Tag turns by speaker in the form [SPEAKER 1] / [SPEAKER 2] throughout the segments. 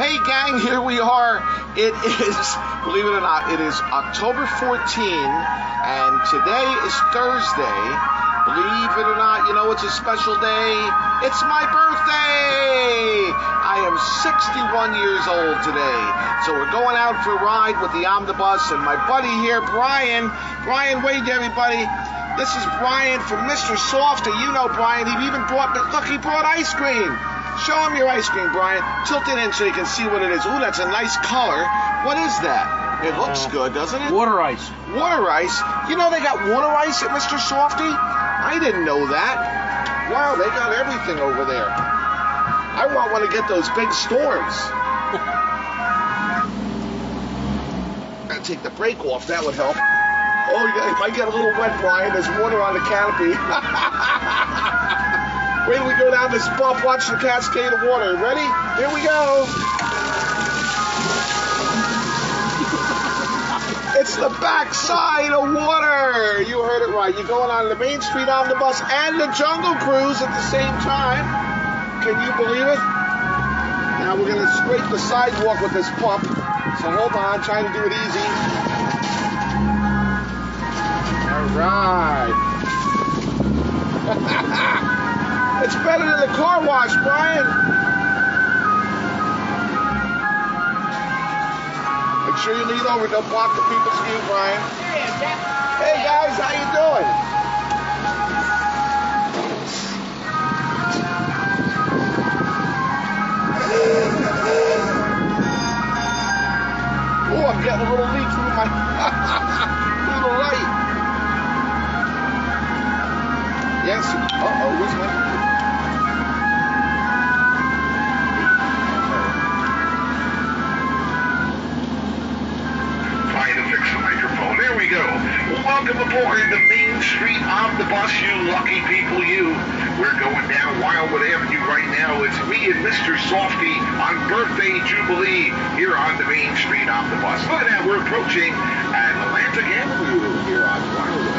[SPEAKER 1] Hey gang, here we are. It is, believe it or not, it is October 14, and today is Thursday. Believe it or not, you know it's a special day. It's my birthday! I am 61 years old today. So we're going out for a ride with the omnibus, and my buddy here, Brian. Brian, wave to everybody. This is Brian from Mr. Softy. You know Brian. He even brought, look, he brought ice cream. Show him your ice cream, Brian. Tilt it in so you can see what it is. Ooh, that's a nice color. What is that? It looks good, doesn't it?
[SPEAKER 2] Water ice.
[SPEAKER 1] Water ice? You know they got water ice at Mr. Softy? I didn't know that. Wow, they got everything over there. I want one to get those big storms. Gotta take the brake off. That would help. Oh, yeah, it might get a little wet, Brian. There's water on the canopy. Wait till we go down this bump, watch the cascade of water. Ready? Here we go. It's the backside of water. You heard it right. You're going on the Main Street Omnibus and the Jungle Cruise at the same time. Can you believe it? Now we're going to scrape the sidewalk with this pump. So hold on, trying to do it easy. All right. It's better than the car wash, Brian. Make sure you lean over. Don't block the people's view, Brian. Hey, guys, how you doing? Oh, I'm getting a little leak through my little light. Yes. Uh-oh, where's my... There we go. Welcome aboard the Main Street Omnibus, you lucky people, you. We're going down Wildwood Avenue right now. It's me and Mr. Softy on Birthday Jubilee here on the Main Street Omnibus. Look at that, we're approaching Atlantic Avenue here on Wildwood.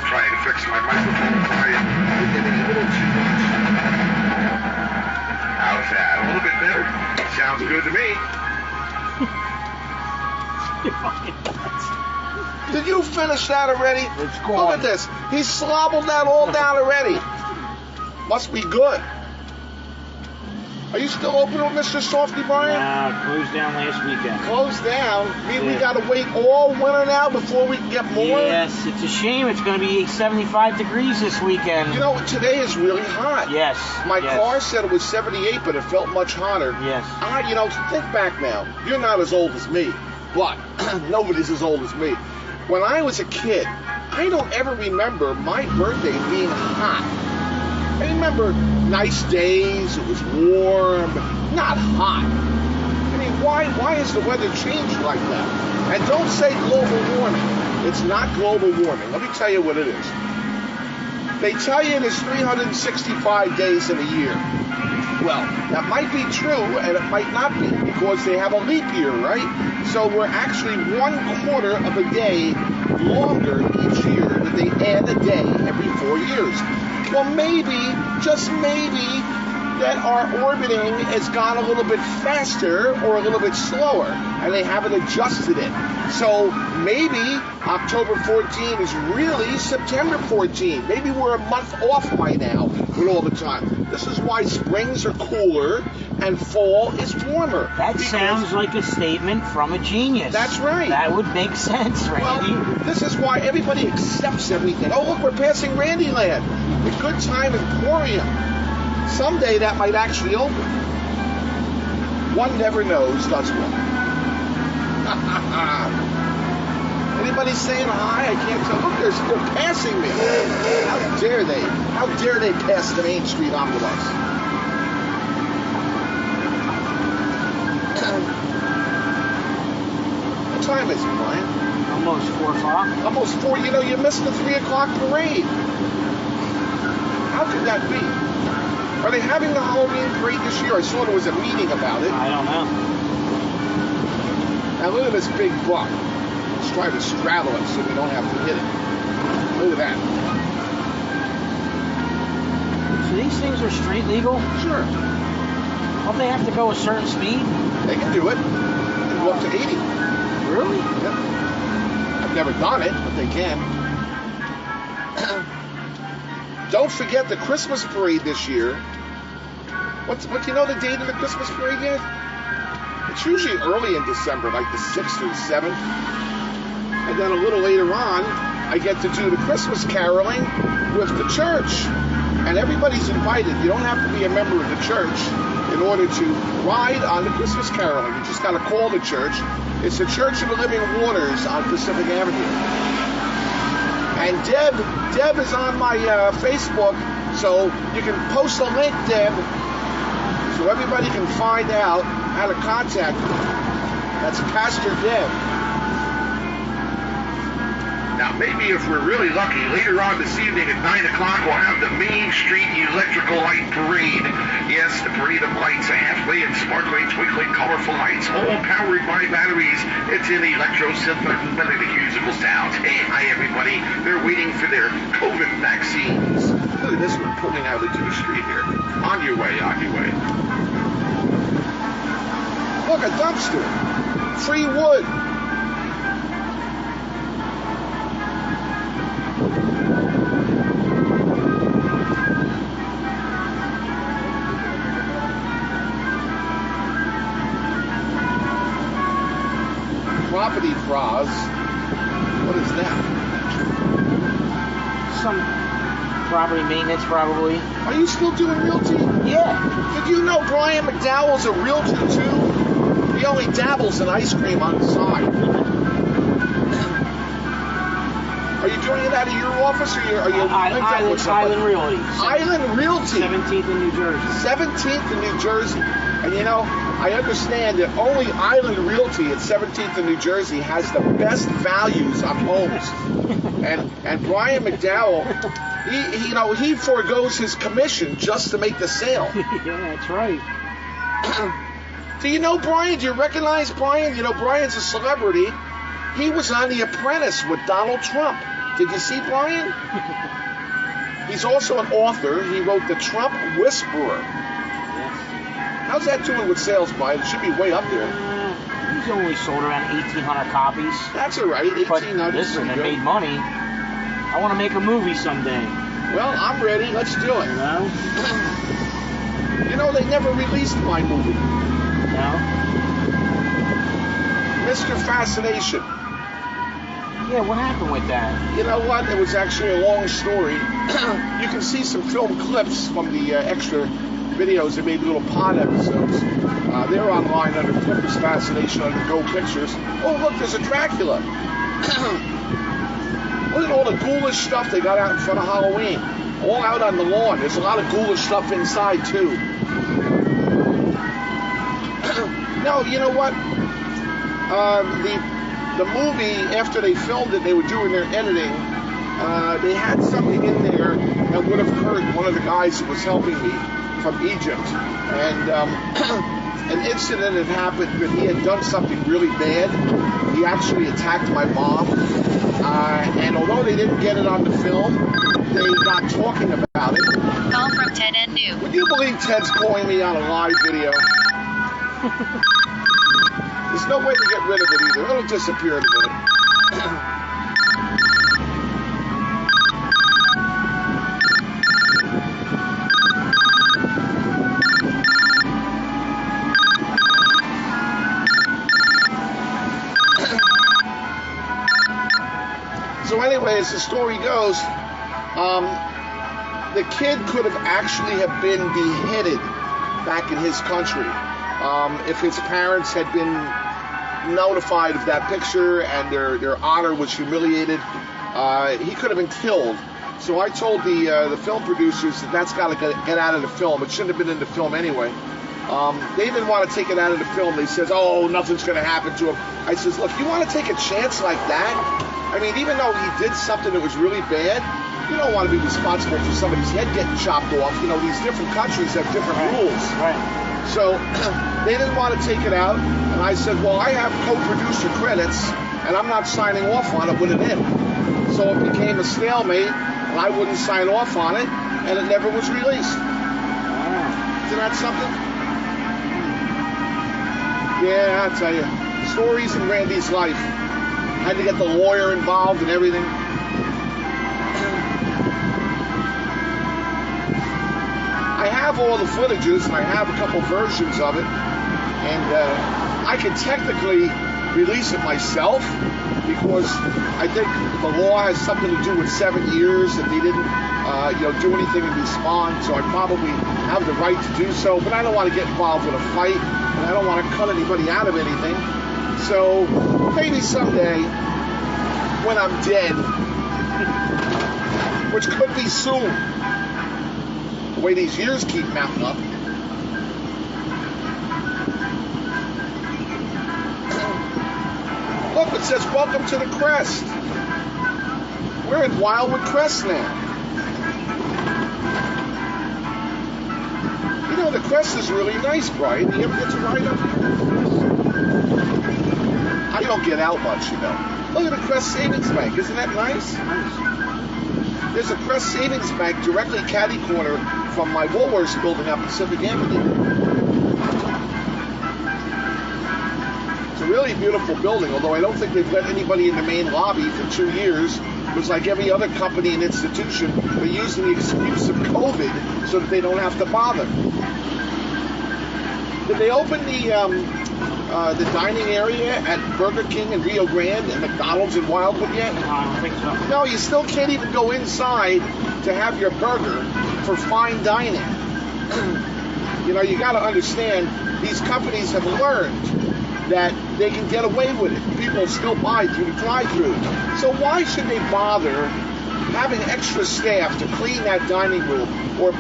[SPEAKER 1] Trying to fix my microphone. We're getting a little too much. How's that? A little bit better? Sounds good to me. Did you finish that already?
[SPEAKER 2] It's gone.
[SPEAKER 1] Look at this. He slobbled that all down already. Must be good. Are you still open with Mr. Softy, Brian?
[SPEAKER 2] Nah, closed down last weekend.
[SPEAKER 1] Closed down? Mean we gotta wait all winter now before we can get more?
[SPEAKER 2] Yes, it's a shame. It's going to be 75 degrees this weekend.
[SPEAKER 1] You know, today is really hot.
[SPEAKER 2] Yes.
[SPEAKER 1] My car said it was 78, but it felt much hotter.
[SPEAKER 2] Yes.
[SPEAKER 1] You know, think back now. You're not as old as me, but nobody's as old as me. When I was a kid, I don't ever remember my birthday being hot. I remember nice days, it was warm, not hot. I mean, why has the weather changed like that? And don't say global warming. It's not global warming. Let me tell you what it is. They tell you there's 365 days in a year. Well, that might be true, and it might not be, because they have a leap year, right? So we're actually 1/4 of a day longer each year, but they add a day every 4 years. Well, maybe, just maybe, that our orbiting has gone a little bit faster or a little bit slower, and they haven't adjusted it. So maybe October 14 is really September 14. Maybe we're a month off by now with all the time. This is why springs are cooler and fall is warmer.
[SPEAKER 2] That sounds like a statement from a genius.
[SPEAKER 1] That's right.
[SPEAKER 2] That would make sense, Randy.
[SPEAKER 1] Well, this is why everybody accepts everything. Oh, look, we're passing Randyland, the Good Time Emporium. Someday that might actually open. One never knows, does one? Anybody saying hi? I can't tell. Look, they're passing me. How dare they? How dare they pass the Main Street Omnibus? What time is it, Brian?
[SPEAKER 2] Almost 4 o'clock.
[SPEAKER 1] Almost 4. You know, you missed the 3 o'clock parade. How could that be? Are they having the Halloween parade this year? I saw there was a meeting about it.
[SPEAKER 2] I don't know.
[SPEAKER 1] Now look at this big buck. Let's try to straddle it so we don't have to hit it. Look at that.
[SPEAKER 2] So these things are street legal?
[SPEAKER 1] Sure.
[SPEAKER 2] Don't they have to go a certain speed?
[SPEAKER 1] They can do it. They can go up to 80.
[SPEAKER 2] Really?
[SPEAKER 1] Yep. I've never done it, but they can. Don't forget the Christmas parade this year. What do you know the date of the Christmas parade yet? It's usually early in December, like the 6th or the 7th. And then a little later on, I get to do the Christmas caroling with the church. And everybody's invited. You don't have to be a member of the church in order to ride on the Christmas caroling. You just got to call the church. It's the Church of the Living Waters on Pacific Avenue. And Deb is on my Facebook, so you can post a link, Deb, so everybody can find out how to contact me. That's Pastor Deb. Now, maybe if we're really lucky, later on this evening at 9 o'clock, we'll have the Main Street Electrical Light Parade. Yes, the parade of lights, halfway and sparkling, twinkling, colorful lights, all powered by batteries. It's in electro-synthetic musical sounds. Hey, hi, everybody. They're waiting for their COVID vaccines. Look at this one pulling out into the street here. On your way, on your way. Look, a dumpster. Free wood. Property fraud. What is that?
[SPEAKER 2] Some property maintenance, probably.
[SPEAKER 1] Are you still doing realty?
[SPEAKER 2] Yeah.
[SPEAKER 1] Did you know Brian McDowell's a realtor too? He only dabbles in ice cream on the side. Are you doing it out of your office, or are you
[SPEAKER 2] Island Realty?
[SPEAKER 1] Island Realty.
[SPEAKER 2] 17th in New Jersey.
[SPEAKER 1] 17th in New Jersey. And you know, I understand that only Island Realty at 17th in New Jersey has the best values on homes. and Brian McDowell, he forgoes his commission just to make the sale.
[SPEAKER 2] Yeah, that's right.
[SPEAKER 1] Do you know Brian? Do you recognize Brian? You know, Brian's a celebrity. He was on The Apprentice with Donald Trump. Did you see Brian? He's also an author. He wrote The Trump Whisperer. How's that doing with sales, Brian? It should be way up there.
[SPEAKER 2] He's only sold around 1,800 copies.
[SPEAKER 1] That's all right. 1,800.
[SPEAKER 2] But listen, it made money. I want to make a movie someday.
[SPEAKER 1] Well, I'm ready. Let's do it.
[SPEAKER 2] You know?
[SPEAKER 1] You know, they never released my movie.
[SPEAKER 2] No?
[SPEAKER 1] Mr. Fascination.
[SPEAKER 2] Yeah, what happened with that?
[SPEAKER 1] You know what? It was actually a long story. You can see some film clips from the extra videos. They made little pod episodes. They're online under Clippers Fascination under Go Pictures. Oh, look, there's a Dracula. Look at all the ghoulish stuff they got out in front of Halloween. All out on the lawn. There's a lot of ghoulish stuff inside, too. No, you know what? The movie, after they filmed it, they were doing their editing. They had something in there that would have hurt one of the guys who was helping me from Egypt. And an incident had happened that he had done something really bad. He actually attacked my mom. And although they didn't get it on the film, they got talking about it.
[SPEAKER 3] Call from Ted and New.
[SPEAKER 1] Would you believe Ted's calling me on a live video? There's no way to get rid of it either. It'll disappear in a minute. So anyway, as the story goes, the kid could have actually have been beheaded back in his country if his parents had been notified of that picture and their honor was humiliated. He could have been killed. So I told the film producers that that's got to get out of the film. It shouldn't have been in the film anyway. They didn't want to take it out of the film. They said, oh, nothing's going to happen to him. I says, look, you want to take a chance like that? I mean, even though he did something that was really bad, you don't want to be responsible for somebody's head getting chopped off. You know, these different countries have different rules.
[SPEAKER 2] Right.
[SPEAKER 1] So they didn't want to take it out. And I said, well, I have co-producer credits, and I'm not signing off on it with it in. So it became a stalemate, and I wouldn't sign off on it. and it never was released.
[SPEAKER 2] Wow.
[SPEAKER 1] Isn't that something? Yeah, I'll tell you. Stories in Randy's life. Had to get the lawyer involved and everything. I have all the footages, and I have a couple versions of it, and I can technically release it myself because I think the law has something to do with 7 years if they didn't do anything in respond, so I probably have the right to do so, but I don't want to get involved with a fight, and I don't want to cut anybody out of anything. So maybe someday when I'm dead, which could be soon, the way these years keep mounting up. Look, it says welcome to the Crest. We're in Wildwood Crest now. You know, the Crest is really nice, Brian. Do you ever get to ride up here? I don't get out much, you know. Look at the Crest Savings Bank. Isn't that nice? There's a Crest Savings Bank directly catty corner from my Woolworths building on Pacific Avenue. It's a really beautiful building, although I don't think they've let anybody in the main lobby for 2 years. It was like every other company and institution. They're using the excuse of COVID so that they don't have to bother. Did they open the dining area at Burger King in Rio Grande and McDonald's in Wildwood yet?
[SPEAKER 2] No, I don't think so.
[SPEAKER 1] No, you still can't even go inside to have your burger for fine dining. You know, you got to understand, these companies have learned that they can get away with it. People still buy through the drive-thru. So why should they bother having extra staff to clean that dining room, or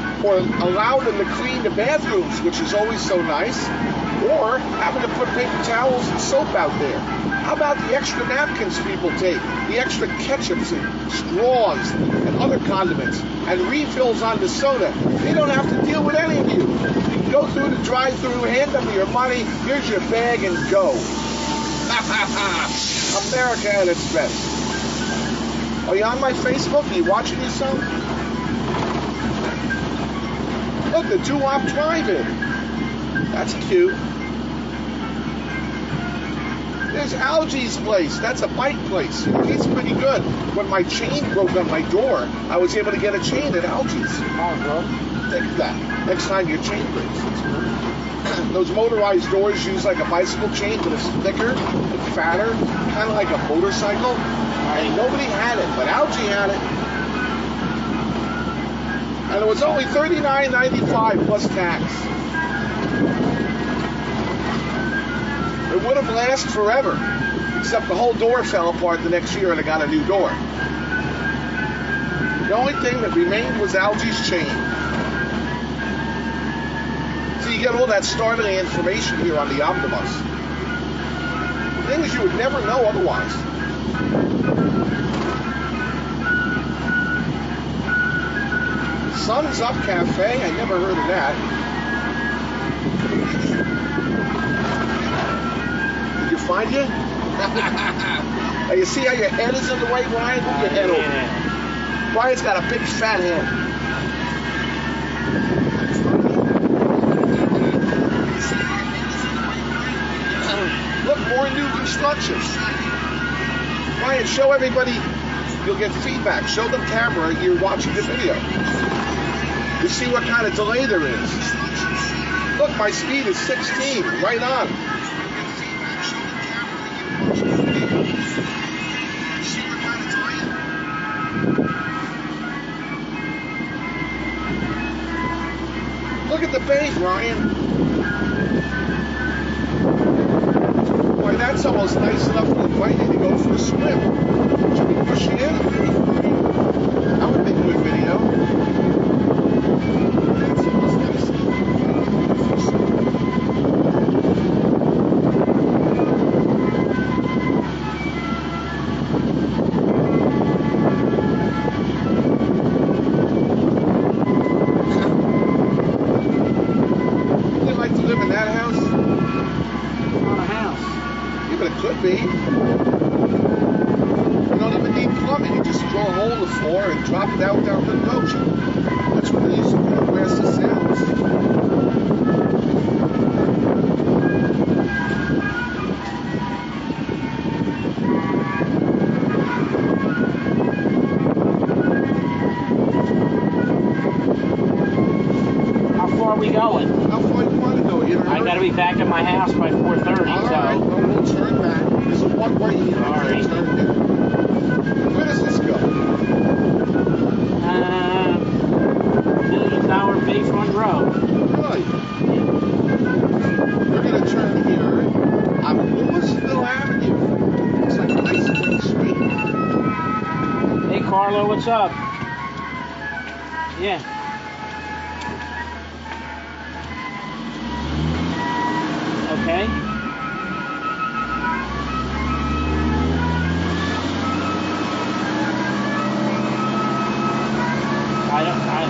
[SPEAKER 1] allow them to clean the bathrooms, which is always so nice, or having to put paper towels and soap out there? How about the extra napkins people take, the extra ketchups and straws and other condiments, and refills on the soda? They don't have to deal with any of you. You can go through the drive-thru, hand them your money, here's your bag, and go. America at its best. Are you on my Facebook? Are you watching yourself? Look, the doo-wop drive-in. That's cute. There's Algie's place. That's a bike place. He's pretty good. When my chain broke on my door, I was able to get a chain at Algie's.
[SPEAKER 2] Oh, good.
[SPEAKER 1] Think of that. Next time your chain breaks. Those motorized doors use like a bicycle chain, but it's thicker and fatter, kind of like a motorcycle. And nobody had it, but Algie had it. And it was only $39.95 plus tax. It would have lasted forever, except the whole door fell apart the next year and I got a new door. The only thing that remained was Algie's chain. So you get all that startling information here on the Omnibus. Things you would never know otherwise. Sun's Up Cafe, I never heard of that. Did you find it? Now you see how your head is in the way, Brian? Move your head over. Brian's got a big fat head. Look, more new construction. Brian, show everybody. You'll get feedback. Show the camera you're watching the video. You see what kind of delay there is. Look, my speed is 16. Right on. Look at the bay, Brian. Boy, that's almost nice enough to invite you to go for a swim. Should we push you in? That would make a good video. That's almost nice enough to go for a swim. Would you like to live in that house?
[SPEAKER 2] On a house.
[SPEAKER 1] Yeah, but it could be. You don't even need plumbing. You just drill a hole in the floor and drop it out down to the ocean. That's where they used to put grass to sales.
[SPEAKER 2] How far are we going?
[SPEAKER 1] How far you want to go? You know?
[SPEAKER 2] I got to be back at my house by 4:30.
[SPEAKER 1] All right, well, we'll turn back. There's a one-way here.
[SPEAKER 2] All right.
[SPEAKER 1] Turn here. Where does this go?
[SPEAKER 2] Tower Bayfront Road.
[SPEAKER 1] Right. We're going to turn here on Louisville Avenue. It's like a nice clean street.
[SPEAKER 2] Hey, Carlo, what's up? Yeah. Okay.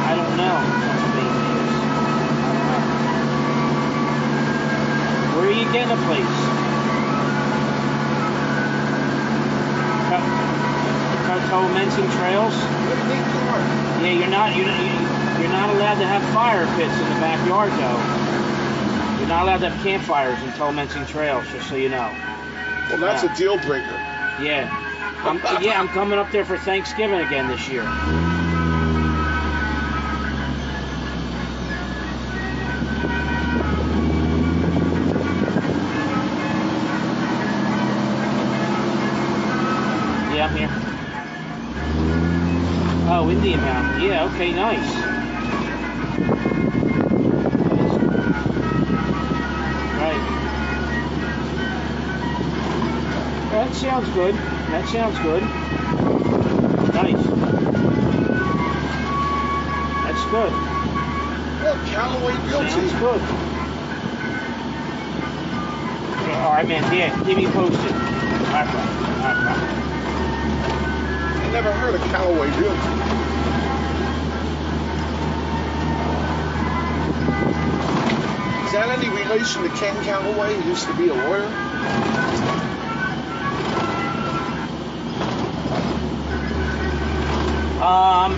[SPEAKER 2] I don't know. Where are you getting a place? Mensing Trails? Yeah, you're not allowed to have fire pits in the backyard though. You're not allowed to have campfires in Mensing Trails, just so you know.
[SPEAKER 1] Well, that's a deal breaker.
[SPEAKER 2] Yeah. I'm coming up there for Thanksgiving again this year. Yeah, I'm here. Oh, Indian Mountain. Yeah, okay, nice. Right. That sounds good. That sounds good. Nice. That's good.
[SPEAKER 1] Well, Callaway Realty.
[SPEAKER 2] Sounds good. All right, man. Yeah, keep me posted. All right, bro.
[SPEAKER 1] I never heard of Callaway Realty. Is that any relation to Ken Callaway, who used to be a lawyer?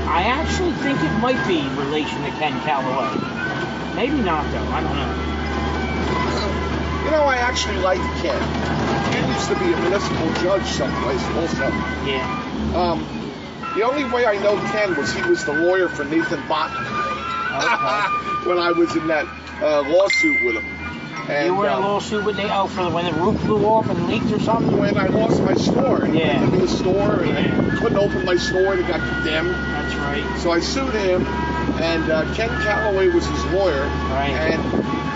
[SPEAKER 2] I actually think it might be in relation to Ken Callaway. Maybe not, though. I don't know.
[SPEAKER 1] You know, I actually like Ken. Ken used to be a municipal judge someplace also.
[SPEAKER 2] Yeah.
[SPEAKER 1] The only way I know Ken was he was the lawyer for Nathan Botton.
[SPEAKER 2] Okay.
[SPEAKER 1] When I was in that lawsuit with him. And,
[SPEAKER 2] You were in a lawsuit with for when the roof blew off and leaked or something?
[SPEAKER 1] When I lost my store. And
[SPEAKER 2] Yeah.
[SPEAKER 1] he gave me a store, and I couldn't open my store, and it got condemned.
[SPEAKER 2] That's right.
[SPEAKER 1] So I sued him, and Ken Callaway was his lawyer.
[SPEAKER 2] Right.
[SPEAKER 1] And,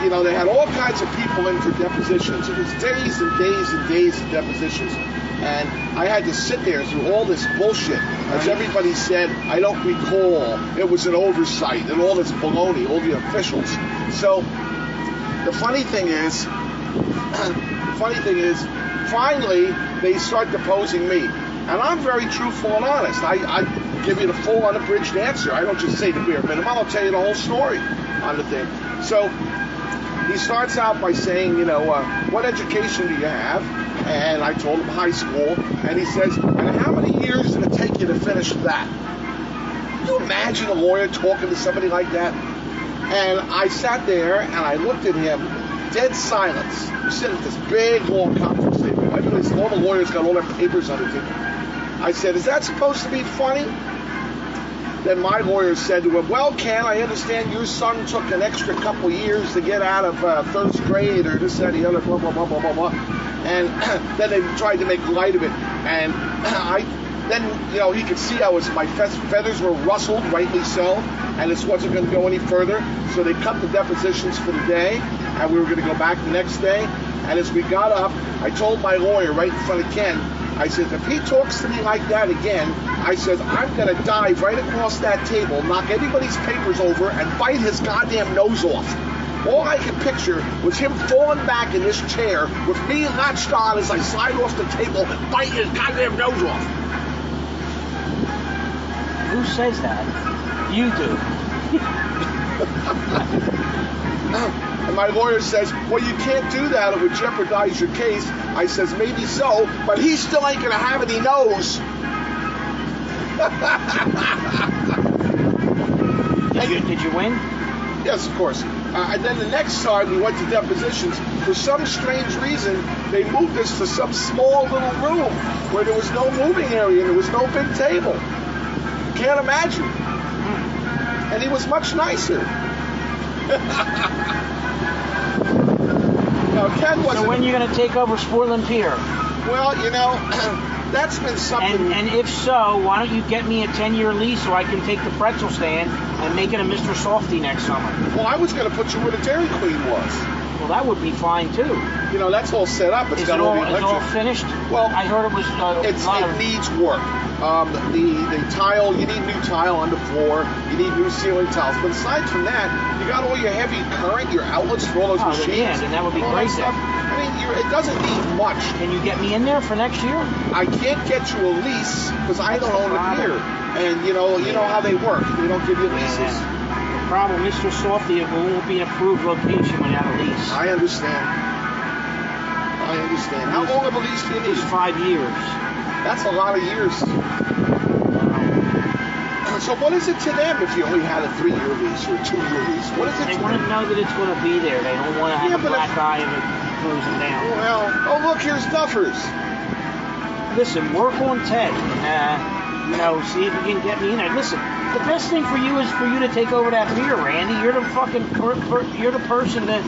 [SPEAKER 1] you know, they had all kinds of people in for depositions. It was days and days and days of depositions. And I had to sit there through all this bullshit. As everybody said, I don't recall. It was an oversight and all this baloney, all the officials. So the funny thing is, finally they start deposing me. And I'm very truthful and honest. I give you the full unabridged answer. I don't just say the bare minimum. I'll tell you the whole story on the thing. So he starts out by saying, you know, what education do you have? And I told him high school. And he says, and how many years did it take you to finish that? Can you imagine a lawyer talking to somebody like that? And I sat there and I looked at him, dead silence. We're sitting at this big, long conference table. Everybody's, all the lawyers got all their papers on the table. I said, is that supposed to be funny? Then my lawyer said to him, well, Ken, I understand your son took an extra couple years to get out of first grade or this, that, the other, blah, blah, blah, blah, blah, blah. And then they tried to make light of it. And then, you know, he could see how my feathers were rustled, rightly so, and this wasn't going to go any further. So they cut the depositions for the day, and we were going to go back the next day. And as we got up, I told my lawyer right in front of Ken, I said, if he talks to me like that again, I said, I'm going to dive right across that table, knock everybody's papers over, and bite his goddamn nose off. All I could picture was him falling back in this chair with me latched on as I slide off the table, biting his goddamn nose off.
[SPEAKER 2] Who says that? You do.
[SPEAKER 1] And my lawyer says, well, you can't do that. It would jeopardize your case. I says, maybe so, but he still ain't going to have any nose. And
[SPEAKER 2] Did you win?
[SPEAKER 1] Yes, of course. And then the next time we went to depositions, for some strange reason, they moved us to some small little room where there was no moving area and there was no big table. Can't imagine. And he was much nicer. Now, Ken wasn't...
[SPEAKER 2] So when are you going to take over Sportland Pier?
[SPEAKER 1] Well, you know, that's been something...
[SPEAKER 2] And if so, why don't you get me a 10-year lease so I can take the pretzel stand and make it a Mr. Softy next summer?
[SPEAKER 1] Well, I was going to put you where the Dairy Queen was.
[SPEAKER 2] Well, that would be fine, too.
[SPEAKER 1] You know, that's all set up. It's got all the electric.
[SPEAKER 2] Is it all finished?
[SPEAKER 1] Well,
[SPEAKER 2] I heard it was
[SPEAKER 1] it needs work. The tile, you need new tile on the floor. You need new ceiling tiles. But aside from that, you got all your heavy current, your outlets for all those machines.
[SPEAKER 2] Yeah, and that would be great then.
[SPEAKER 1] I mean, it doesn't need much.
[SPEAKER 2] Can you get me in there for next year?
[SPEAKER 1] I can't get you a lease because I don't own the pier. And you know how they work. They don't give you leases.
[SPEAKER 2] Yeah. Problem, Mr. Softy, it won't be an approved location without a lease.
[SPEAKER 1] I understand. How long of a lease do you need?
[SPEAKER 2] Just 5 years.
[SPEAKER 1] That's a lot of years. So what is it to them if you only had a 3-year lease or a 2-year lease? What is it?
[SPEAKER 2] They want to know that it's going to be there. They don't want to have a black eye of it closing down.
[SPEAKER 1] Well, oh look, here's Duffers.
[SPEAKER 2] Listen, work on Ted. See if you can get me in there. Listen, the best thing for you is for you to take over that pier, Randy. You're the fucking you're the person the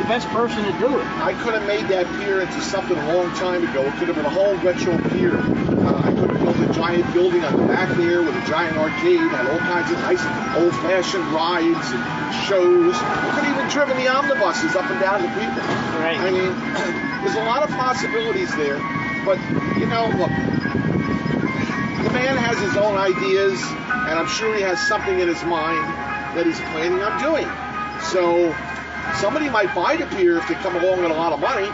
[SPEAKER 2] best person to do it.
[SPEAKER 1] I could have made that pier into something a long time ago. It could have been a whole retro pier. I could have built a giant building on the back there with a giant arcade, had all kinds of nice old-fashioned rides and shows. I could have even driven the omnibuses up and down the people.
[SPEAKER 2] Right.
[SPEAKER 1] I mean, there's a lot of possibilities there. But, look, the man has his own ideas, and I'm sure he has something in his mind that he's planning on doing. So somebody might buy the pier if they come along with a lot of money,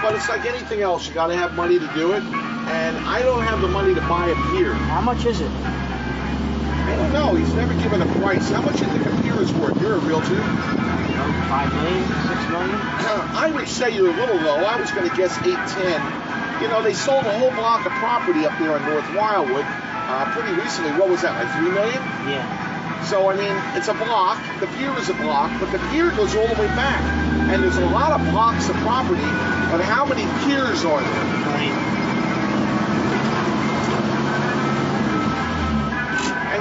[SPEAKER 1] but it's like anything else. You got to have money to do it, and I don't have the money to buy a pier.
[SPEAKER 2] How much is it?
[SPEAKER 1] I don't know. He's never given a price. How much do you think a pier is worth? You're a realtor.
[SPEAKER 2] 5 million, 6 million?
[SPEAKER 1] I would say you're a little low. I was going to guess 8, 10. They sold a whole block of property up there on North Wildwood pretty recently. What was that, like 3 million?
[SPEAKER 2] Yeah.
[SPEAKER 1] So, I mean, it's a block. The pier is a block, but the pier goes all the way back. And there's a lot of blocks of property, but how many piers are there?
[SPEAKER 2] Right.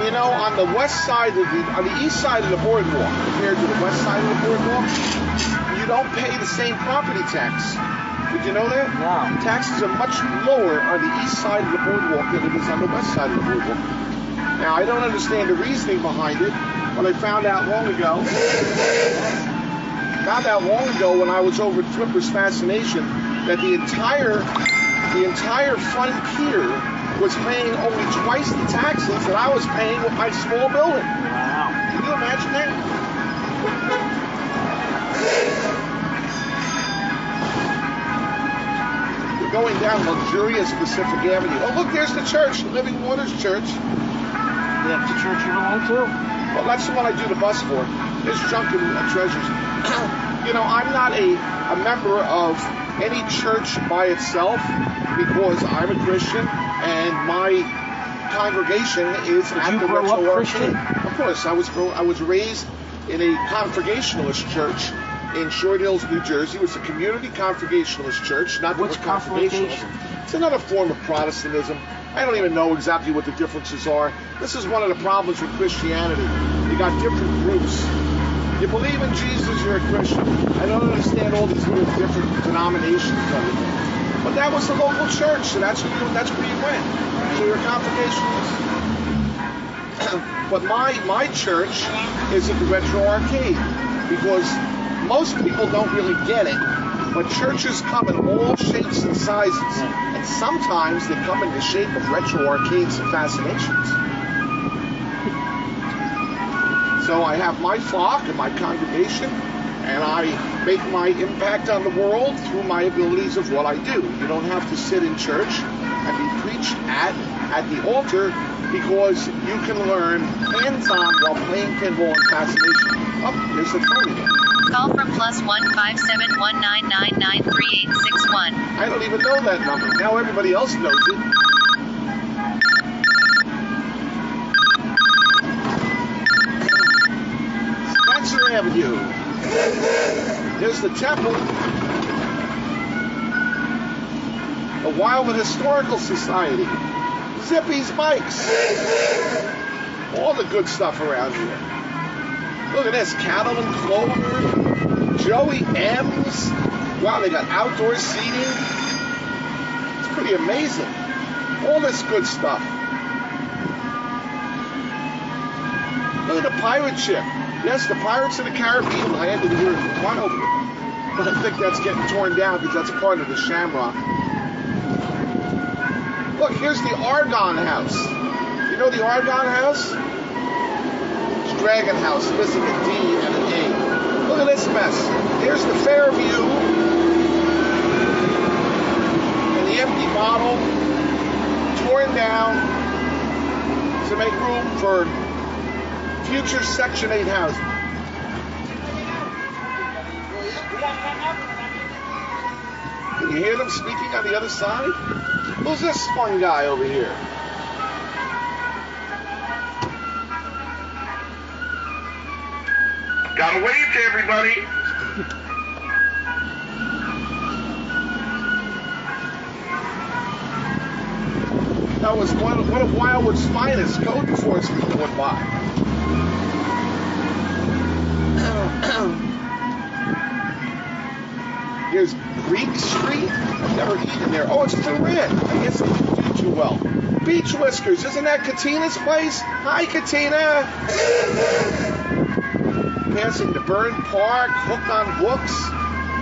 [SPEAKER 1] And on the west side on the east side of the boardwalk, compared to the west side of the boardwalk, you don't pay the same property tax. Did you know that?
[SPEAKER 2] No.
[SPEAKER 1] Taxes are much lower on the east side of the boardwalk than it is on the west side of the boardwalk. Now, I don't understand the reasoning behind it, but I found out long ago when I was over at Flipper's Fascination that the entire front pier was paying only twice the taxes that I was paying with my small building.
[SPEAKER 2] Wow.
[SPEAKER 1] Can you imagine that? Going down luxurious Pacific Avenue. Oh, look, there's the church, the Living Waters Church.
[SPEAKER 2] That's the church you belong to?
[SPEAKER 1] Well, that's the one I do the bus for. There's junk and treasures. I'm not a member of any church by itself because I'm a Christian and my congregation is at the Retro Arcade. Of course, I was raised in a Congregationalist church in Short Hills, New Jersey. It was a community Congregationalist church, not the Congregationalist. It's another form of Protestantism. I don't even know exactly what the differences are. This is one of the problems with Christianity. You got different groups. You believe in Jesus, you're a Christian. I don't understand all these little different denominations of it. But that was the local church, so that's where you went. So you're a Congregationalist. But my church is at the Retro Arcade because most people don't really get it, but churches come in all shapes and sizes, and sometimes they come in the shape of retro arcades and fascinations. So I have my flock and my congregation, and I make my impact on the world through my abilities of what I do. You don't have to sit in church and be preached at the altar because you can learn hands-on while playing pinball and fascination. Oh, there's the phone again.
[SPEAKER 3] Call from +15719993861.
[SPEAKER 1] I don't even know that number. Now everybody else knows it. Avenue. Here's the temple. The Wildwood Historical Society. Zippy's Bikes. All the good stuff around here. Look at this. Cattle and Clover. Joey M's. Wow, they got outdoor seating. It's pretty amazing. All this good stuff. Look at the pirate ship. Yes, the Pirates of the Caribbean landed here in Wildwood. But I think that's getting torn down because that's part of the Shamrock. Look, here's the Argon House. You know the Argon House? It's Dragon House, missing a D and an A. Look at this mess. Here's the Fairview. And the empty bottle. Torn down to make room for future Section 8 housing. Can you hear them speaking on the other side? Who's this fun guy over here?
[SPEAKER 4] Gotta wave to everybody.
[SPEAKER 1] That was one of Wildwood's finest code enforcement going by. Here's Greek Street. I've never eaten there. Oh, it's Durant. I guess they didn't do too well. Beach Whiskers. Isn't that Katina's place? Hi, Katina. Passing the Burn Park. Hooked on Books.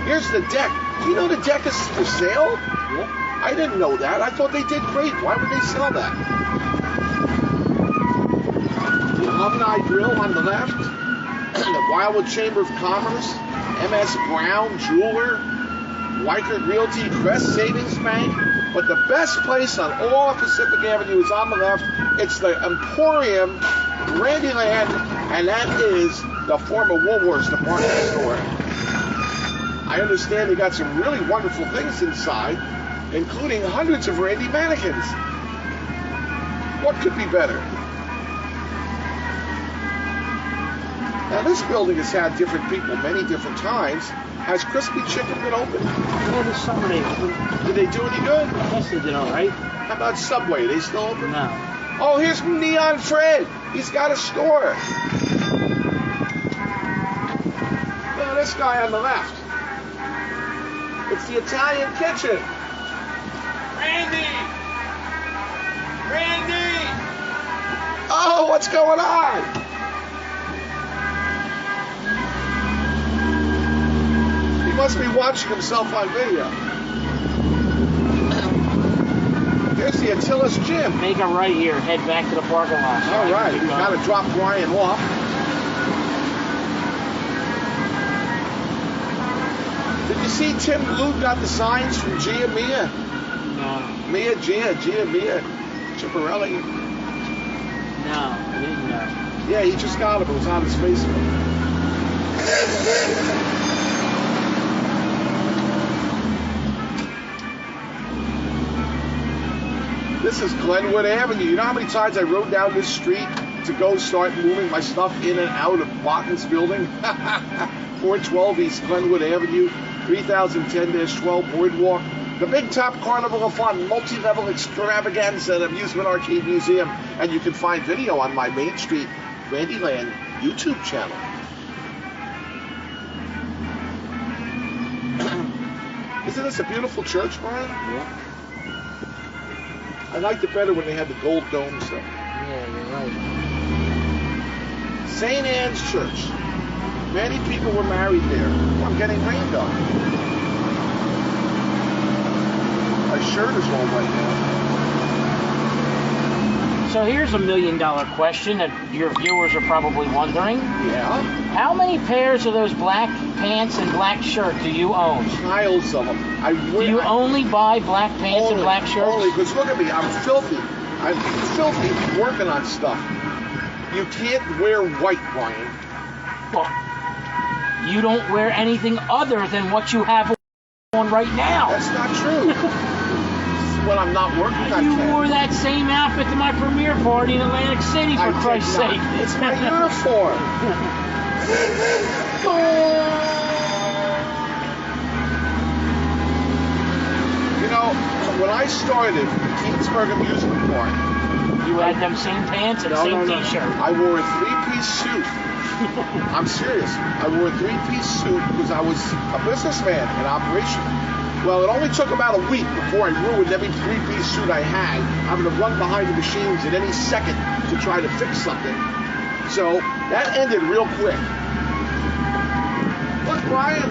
[SPEAKER 1] Here's the deck. Do you know the deck is for sale?
[SPEAKER 2] Yeah.
[SPEAKER 1] I didn't know that. I thought they did great. Why would they sell that? The Alumni Grill on the left. The Wildwood Chamber of Commerce. MS Brown Jeweler. Weichert Realty, Crest Savings Bank. But the best place on all of Pacific Avenue is on the left. It's the Emporium, Brandyland, and that is the former Woolworths department store. I understand they got some really wonderful things inside, including hundreds of Randy mannequins. What could be better? Now this building has had different people many different times. Has Crispy Chicken been open?
[SPEAKER 2] Yeah, this summer they opened.
[SPEAKER 1] Did they do any good?
[SPEAKER 2] Yes, they did all right.
[SPEAKER 1] How about Subway? Are they still open?
[SPEAKER 2] No.
[SPEAKER 1] Oh, here's Neon Fred. He's got a store. Look at this guy on the left. It's the Italian Kitchen.
[SPEAKER 2] Randy! Randy!
[SPEAKER 1] Oh, what's going on? He must be watching himself on video. Here's the Attila's Gym.
[SPEAKER 2] Make a right here. Head back to the parking lot.
[SPEAKER 1] All right, we've got to drop Brian off. Did you see Tim Blue got the signs from Gia Mia?
[SPEAKER 2] No.
[SPEAKER 1] Mia, Gia Mia, Chipperelli.
[SPEAKER 2] No, I didn't know.
[SPEAKER 1] Yeah, he just got them. It was on his Facebook. This is Glenwood Avenue. You know how many times I rode down this street to go start moving my stuff in and out of Botton's building? 412 East Glenwood Avenue, 3010-12 Boardwalk. The Big Top Carnival of Fun, multi-level extravaganza at Amusement Arcade Museum. And you can find video on my Main Street Randyland YouTube channel. Isn't this a beautiful church, Brian?
[SPEAKER 2] Yeah.
[SPEAKER 1] I liked it better when they had the gold dome stuff.
[SPEAKER 2] Yeah, you're right.
[SPEAKER 1] St. Anne's Church. Many people were married there. Oh, I'm getting rained on. My shirt is all right now.
[SPEAKER 2] So here's $1 million question that your viewers are probably wondering.
[SPEAKER 1] Yeah?
[SPEAKER 2] How many pairs of those black pants and black shirt do you own?
[SPEAKER 1] Piles of them.
[SPEAKER 2] Do you only buy black pants and black shirts?
[SPEAKER 1] Only, because look at me, I'm filthy. I'm filthy working on stuff. You can't wear white, Brian.
[SPEAKER 2] Well, you don't wear anything other than what you have on right now.
[SPEAKER 1] That's not true. when I'm not working. I
[SPEAKER 2] You
[SPEAKER 1] can.
[SPEAKER 2] wore that same outfit to my premiere party in Atlantic City, for
[SPEAKER 1] I
[SPEAKER 2] Christ's
[SPEAKER 1] did not.
[SPEAKER 2] sake.
[SPEAKER 1] It's my uniform. You know, when I started Keansburg Amusement Park,
[SPEAKER 2] You had them same pants and same T-shirt.
[SPEAKER 1] I wore a three-piece suit. I'm serious. I wore a three-piece suit because I was a businessman in operation. Well, it only took about a week before I ruined every three-piece suit I had, having to run behind the machines at any second to try to fix something. So that ended real quick. Look, Brian.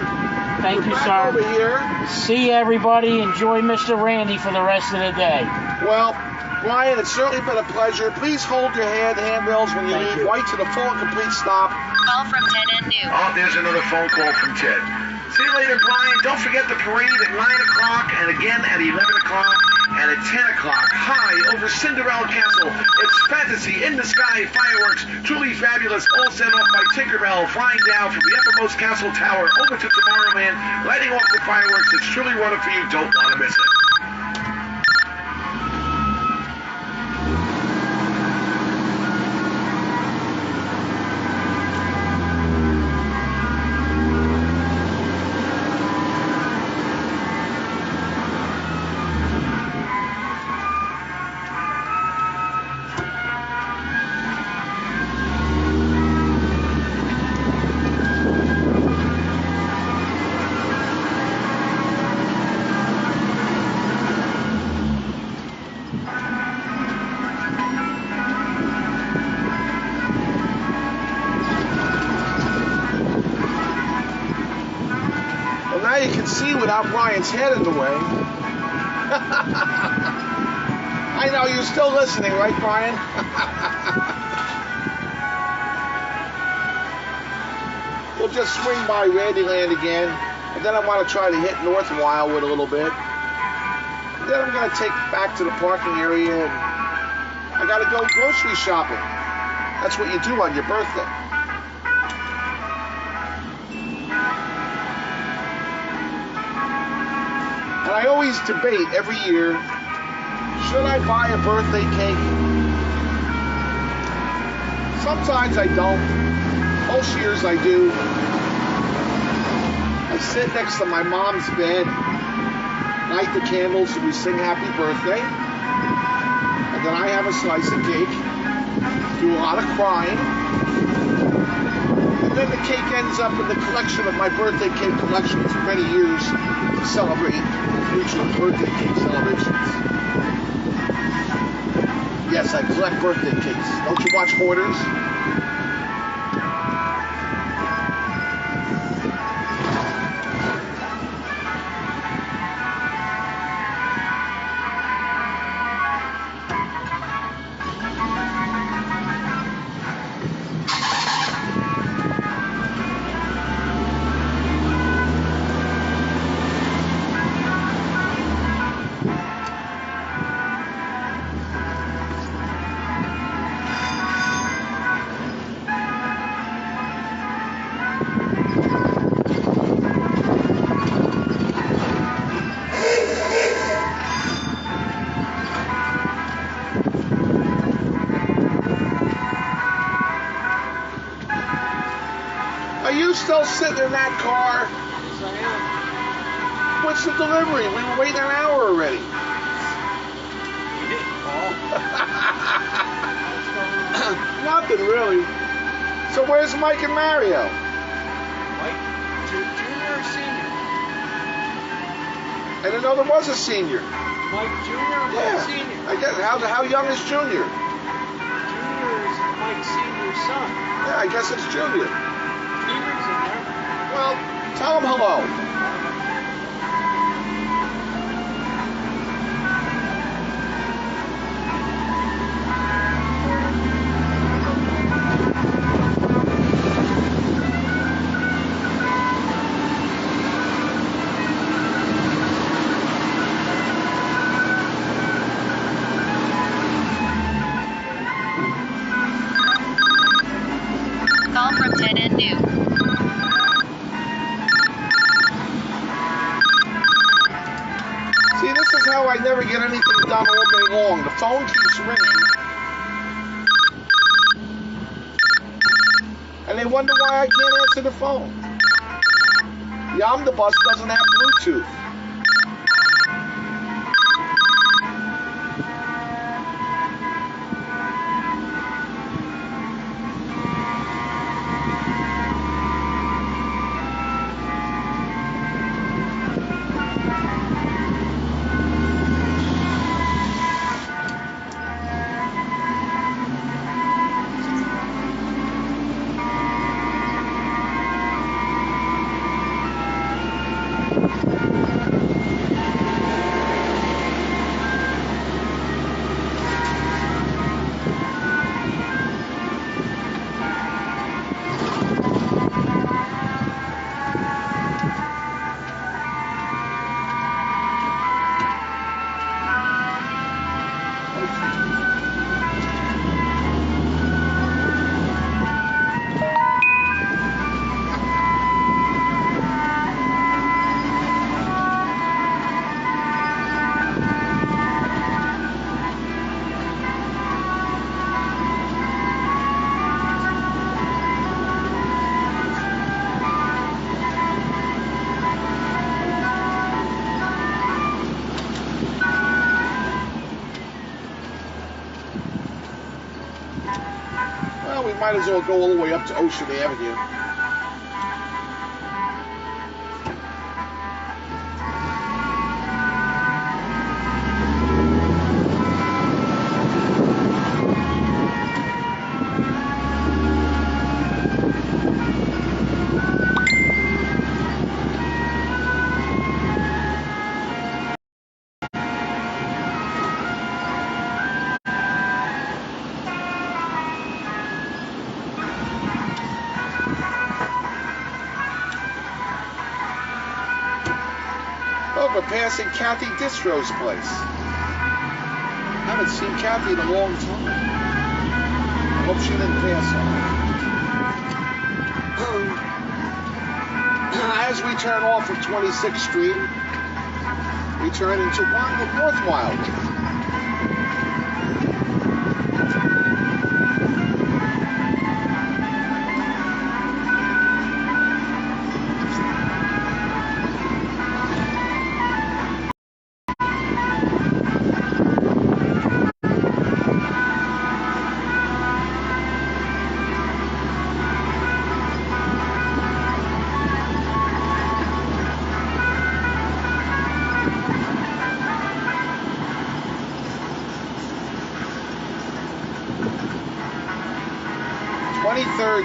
[SPEAKER 2] Thank you,
[SPEAKER 1] back
[SPEAKER 2] sir.
[SPEAKER 1] over here.
[SPEAKER 2] See everybody. Enjoy Mr. Randy for the rest of the day.
[SPEAKER 1] Well, Brian, it's certainly been a pleasure. Please hold your handrails when you
[SPEAKER 2] Thank
[SPEAKER 1] leave.
[SPEAKER 2] you.
[SPEAKER 1] White to the full and complete stop.
[SPEAKER 3] Call from Ted and New.
[SPEAKER 4] Oh, there's another phone call from Ted. See you later, Brian. Don't forget the parade at 9 o'clock and again at 11 o'clock and at 10 o'clock. High over Cinderella Castle. It's fantasy in the sky fireworks. Truly fabulous. All set off by Tinkerbell, flying down from the uppermost castle tower over to Tomorrowland, lighting off the fireworks. It's truly wonderful. You don't want to miss it.
[SPEAKER 1] Now you can see without Brian's head in the way. I know you're still listening, right, Brian? We'll just swing by Randyland again, and then I want to try to hit North Wildwood a little bit. And then I'm going to take back to the parking area, and I got to go grocery shopping. That's what you do on your birthday. And I always debate every year, should I buy a birthday cake? Sometimes I don't. Most years I do. I sit next to my mom's bed, light the candles, and we sing happy birthday. And then I have a slice of cake, do a lot of crying. And then the cake ends up in the collection of my birthday cake collection for many years to celebrate future birthday cake celebrations. Yes, I collect birthday cakes. Don't you watch Hoarders? Are you still sitting in that car?
[SPEAKER 2] Yes, I am.
[SPEAKER 1] What's the delivery? We were waiting an hour already.
[SPEAKER 2] You didn't call.
[SPEAKER 1] Nothing really. So where's Mike and Mario?
[SPEAKER 2] Mike, junior or senior?
[SPEAKER 1] I didn't know there was a senior.
[SPEAKER 2] Mike Jr. or Mike Senior?
[SPEAKER 1] I guess. How young is Junior?
[SPEAKER 2] Junior is Mike Senior's son.
[SPEAKER 1] Yeah, I guess it's Junior.
[SPEAKER 2] Junior's in there.
[SPEAKER 1] Well, tell him hello.
[SPEAKER 3] Call from Ted and New.
[SPEAKER 1] See, this is how I never get anything long. The phone keeps ringing. And they wonder why I can't answer the phone. The omnibus doesn't have Bluetooth. Might as well go all the way up to Ocean Avenue. We're passing Kathy Distro's place. Haven't seen Kathy in a long time. I hope she didn't pass on. As we turn off of 26th Street, we turn into North Wildwood.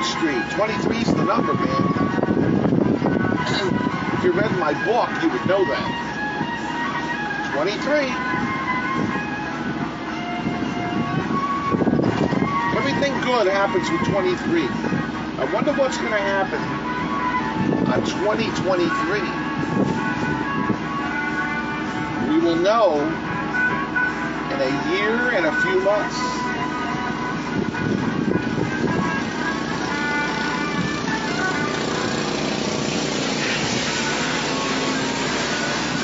[SPEAKER 1] Street. 23 is the number, man. If you read my book, you would know that. 23. Everything good happens with 23. I wonder what's going to happen on 2023. We will know in a year and a few months.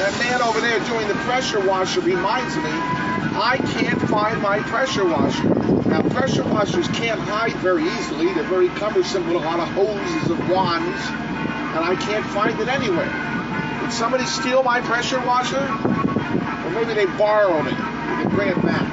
[SPEAKER 1] That man over there doing the pressure washer reminds me, I can't find my pressure washer. Now, pressure washers can't hide very easily. They're very cumbersome with a lot of hoses and wands, and I can't find it anywhere. Did somebody steal my pressure washer? Or maybe they borrowed it. They can bring it back.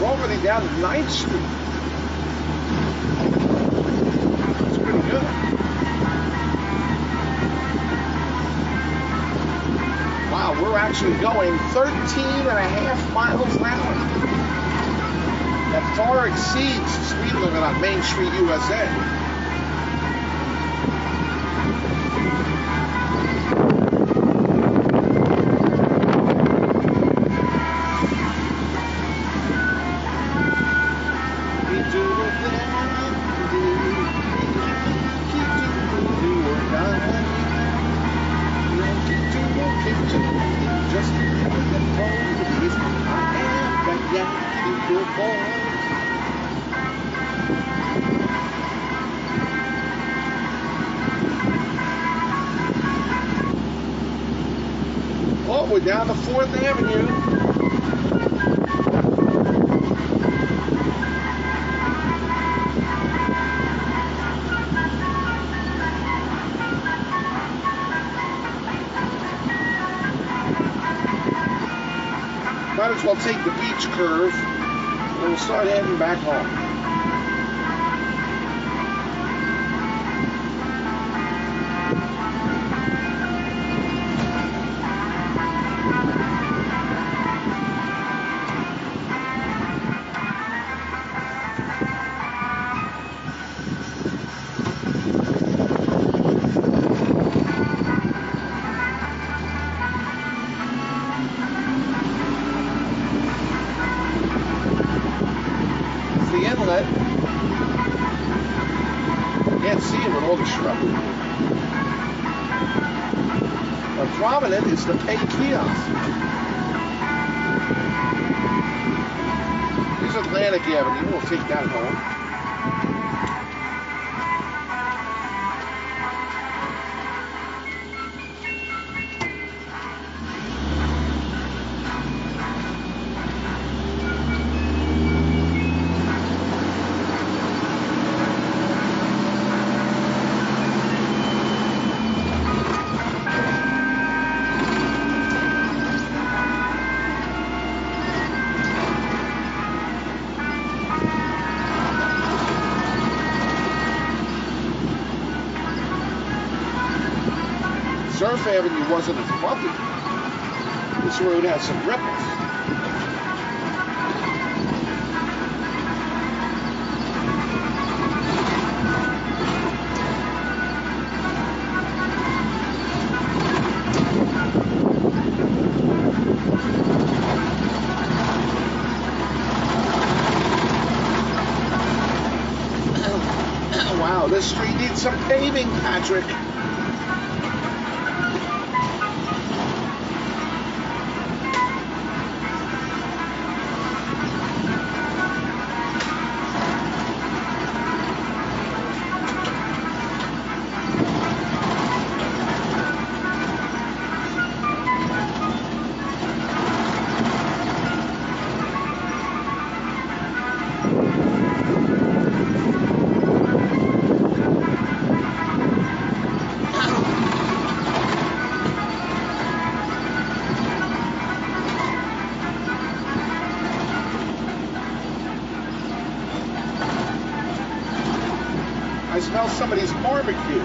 [SPEAKER 1] we're already down to 9th Street. It's pretty good. Wow, we're actually going 13.5 miles an hour. That far exceeds the speed limit on Main Street, USA. Oh, we're down to 4th Avenue. Might as well take the beach curve, and we'll start heading back home. The inlet. Can't see it with all the shrubbery. But prominent is the pay kiosk. Here's Atlantic Avenue. We'll take that home. Surf Avenue wasn't as bumpy. This road has some ripples. Wow, this street needs some paving, Patrick. I smell somebody's barbecue.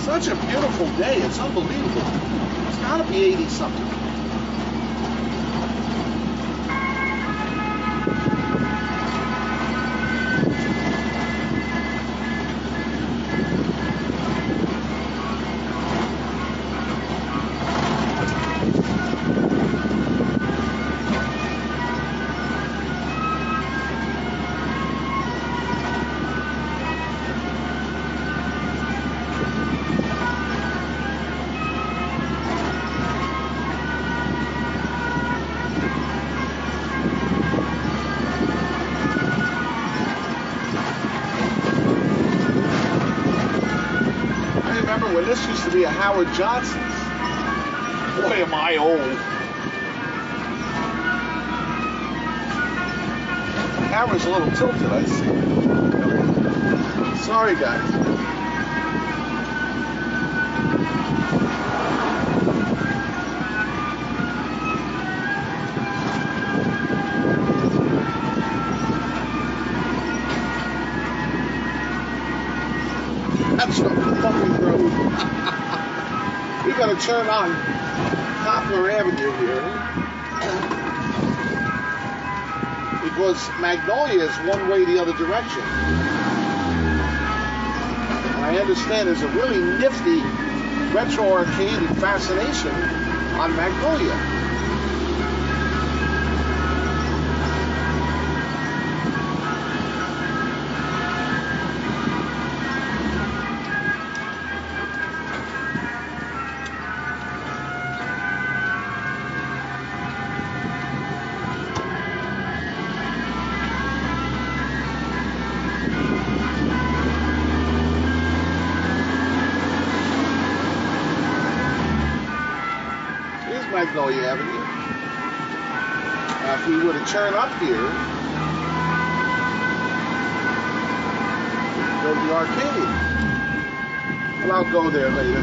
[SPEAKER 1] Such a beautiful day. It's unbelievable. It's got to be 80 something. When this used to be a Howard Johnson's. Boy, am I old. The camera's a little tilted, I see. Sorry, guys. That's a fucking road. We gotta turn on Poplar Avenue here because Magnolia is one way the other direction. And I understand there's a really nifty Retro Arcade and Fascination on Magnolia. Magnolia Avenue. If we were to turn up here, go to the arcade. Well, I'll go there later.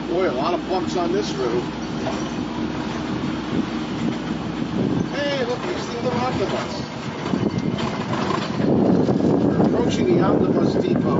[SPEAKER 1] Boy, a lot of bumps on this road. Hey, look, there's the other omnibus. We're approaching the omnibus depot.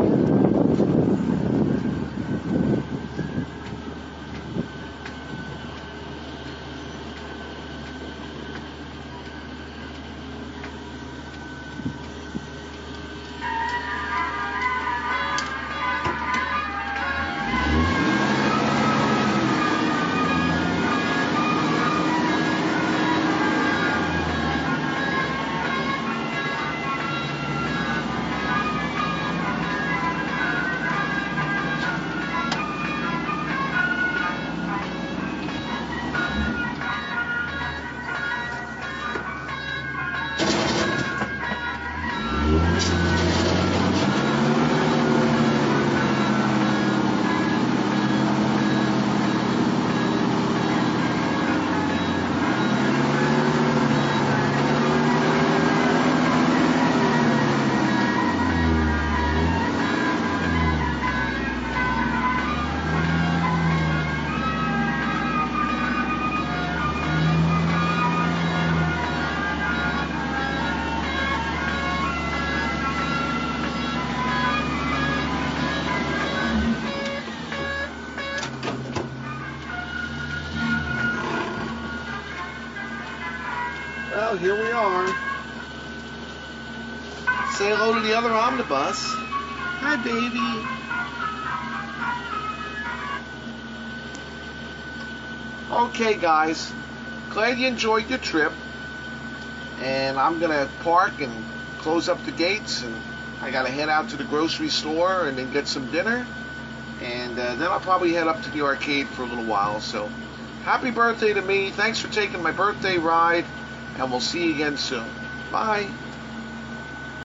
[SPEAKER 1] Well, here we are. Say hello to the other omnibus. Hi, baby. Okay, guys. Glad you enjoyed your trip. And I'm going to park and close up the gates. And I got to head out to the grocery store and then get some dinner. And then I'll probably head up to the arcade for a little while. So, happy birthday to me. Thanks for taking my birthday ride. And we'll see you again soon. Bye.